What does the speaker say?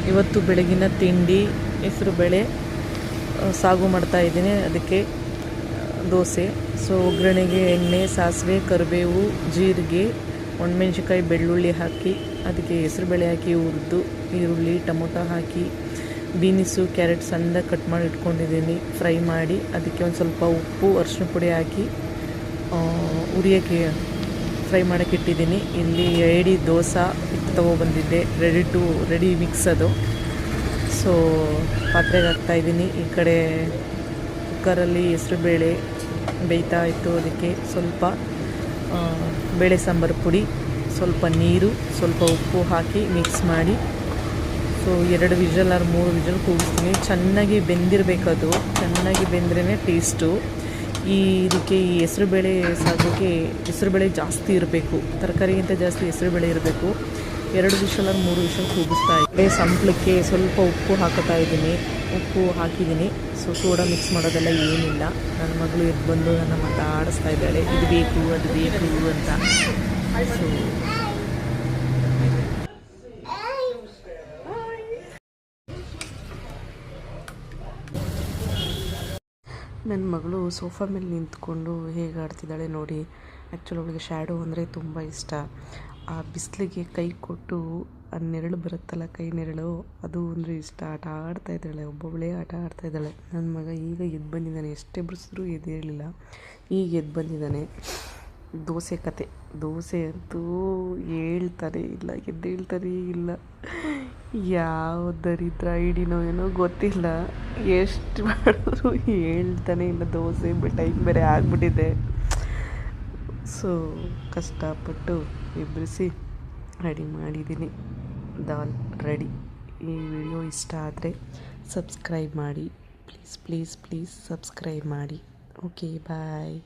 ಇವತ್ತು ಬೆಳಗಿನ ತಿಂಡಿ ಹೆಸರು ಬೇಳೆ ಸಾಗು ಮಾಡ್ತಾ ಇದ್ದೀನಿ. ಅದಕ್ಕೆ ದೋಸೆ. ಸೊ ಒಗ್ಗರಣೆಗೆ ಎಣ್ಣೆ, ಸಾಸಿವೆ, ಕರಿಬೇವು, ಜೀರಿಗೆ, ಒಣಮೆಣ್ಸಿನ್ಕಾಯಿ, ಬೆಳ್ಳುಳ್ಳಿ ಹಾಕಿ ಅದಕ್ಕೆ ಹೆಸರು ಬೇಳೆ ಹಾಕಿ ಹುರಿದು, ಈರುಳ್ಳಿ, ಟೊಮೊಟೊ ಹಾಕಿ, ಬೀನಿಸು, ಕ್ಯಾರೆಟ್ ಸಣ್ಣದಾಗಿ ಕಟ್ ಮಾಡಿ ಇಟ್ಕೊಂಡಿದ್ದೀನಿ. ಫ್ರೈ ಮಾಡಿ ಅದಕ್ಕೆ ಒಂದು ಸ್ವಲ್ಪ ಉಪ್ಪು, ಅರಿಶಿನ ಪುಡಿ ಹಾಕಿ ಉರಿಯೋಕ್ಕೆ ಫ್ರೈ ಮಾಡೋಕ್ಕೆ ಇಟ್ಟಿದ್ದೀನಿ. ಇಲ್ಲಿ ಏಡಿ ದೋಸೆ ಹಿಟ್ಟು ತೊಗೊಬಂದಿದ್ದೆ, ರೆಡಿ ಮಿಕ್ಸ್ ಅದು. ಸೊ ಪಾತ್ರೆಗೆ ಹಾಕ್ತಾಯಿದ್ದೀನಿ. ಈ ಕಡೆ ಕುಕ್ಕರಲ್ಲಿ ಹೆಸರು ಬೇಳೆ ಬೇಯ್ತಾ ಇತ್ತು. ಅದಕ್ಕೆ ಸ್ವಲ್ಪ ಬೇಳೆ ಸಾಂಬಾರು ಪುಡಿ, ಸ್ವಲ್ಪ ನೀರು, ಸ್ವಲ್ಪ ಉಪ್ಪು ಹಾಕಿ ಮಿಕ್ಸ್ ಮಾಡಿ, ಸೊ 2 ವಿಷಲ್ ಆರ್ 3 ವಿಷಲ್ ಕೂಗಿಸ್ತೀನಿ. ಚೆನ್ನಾಗಿ ಬೆಂದಿರಬೇಕದು. ಚೆನ್ನಾಗಿ ಬೆಂದ್ರೇ ಟೇಸ್ಟು. ಇದಕ್ಕೆ ಈ ಹೆಸರುಬೇಳೆ ಸಾಗೋಕ್ಕೆ ಹೆಸರುಬೇಳೆ ಜಾಸ್ತಿ ಇರಬೇಕು. ತರಕಾರಿಗಿಂತ ಜಾಸ್ತಿ ಹೆಸರುಬೇಳೆ ಇರಬೇಕು. 2 ವಿಷಲ್ ಆರ್ 3 ವಿಷಲ್ ಕೂಗಿಸ್ತಾ ಇದ್ದೆ. ಸಂಪ್ಳಕ್ಕೆ ಸ್ವಲ್ಪ ಉಪ್ಪು ಹಾಕುತ್ತಾ ಇದ್ದೀನಿ. ಉಪ್ಪು ಹಾಕಿದ್ದೀನಿ. ಸೊ ಸೋಡಾ ಮಿಕ್ಸ್ ಮಾಡೋದೆಲ್ಲ ಏನಿಲ್ಲ. ನನ್ನ ಮಗಳು ಎದ್ದು ಬಂದು ನನ್ನ ಮಾತಾಡಿಸ್ತಾ ಇದ್ದಾಳೆ, ಇದು ಬೇಕು ಅದು ಬೇಕು ಅಂತ. ಸೊ ನನ್ನ ಮಗಳು ಸೋಫಾ ಮೇಲೆ ನಿಂತ್ಕೊಂಡು ಹೇಗೆ ಆಡ್ತಿದ್ದಾಳೆ ನೋಡಿ. ಆ್ಯಕ್ಚುಲಿ ಅವಳಿಗೆ ಶ್ಯಾಡೋ ಅಂದರೆ ತುಂಬ ಇಷ್ಟ. ಆ ಬಿಸಿಲಿಗೆ ಕೈ ಕೊಟ್ಟು ಆ ನೆರಳು ಬರುತ್ತಲ್ಲ, ಕೈ ನೆರಳು, ಅದು ಅಂದರೆ ಇಷ್ಟ. ಆಟ ಆಡ್ತಾಯಿದ್ದಾಳೆ, ಒಬ್ಬೊಬ್ಬಳೇ ಆಟ ಆಡ್ತಾಯಿದ್ದಾಳೆ. ನನ್ನ ಮಗ ಈಗ ಎದ್ದು ಬಂದಿದ್ದಾನೆ. ಎಷ್ಟೇ ಬಿಡಿಸಿದ್ರು ಎದ್ದೇಳಲಿಲ್ಲ. ಈಗ ಎದ್ದು ಬಂದಿದ್ದಾನೆ. ದೋಸೆ ಕತೆ. ದೋಸೆ ಅಂತೂ ಹೇಳ್ತಾನೆ ಇಲ್ಲ, ಎದ್ದೇಳ್ತಾನೇ ಇಲ್ಲ. ಯಾವ ದರಿದ್ರ ಐಡಿನೋ ಏನೋ ಗೊತ್ತಿಲ್ಲ, ಎಷ್ಟು ಮಾಡಿದ್ರು ಹೇಳ್ತಾನೆ ಇಲ್ಲ. ದೋಸೆ ಟೈಮ್ ಬೇರೆ ಆಗಿಬಿಟ್ಟಿದೆ. ಸೊ ಕಷ್ಟಪಟ್ಟು ಎಬ್ಬರಿಸಿ ರೆಡಿ ಮಾಡಿದ್ದೀನಿ. ದಾಲ್ ರೆಡಿ. ಈ ವಿಡಿಯೋ ಇಷ್ಟ ಆದರೆ ಸಬ್ಸ್ಕ್ರೈಬ್ ಮಾಡಿ, ಪ್ಲೀಸ್ ಪ್ಲೀಸ್ ಪ್ಲೀಸ್ ಸಬ್ಸ್ಕ್ರೈಬ್ ಮಾಡಿ. ಓಕೆ, ಬಾಯ್.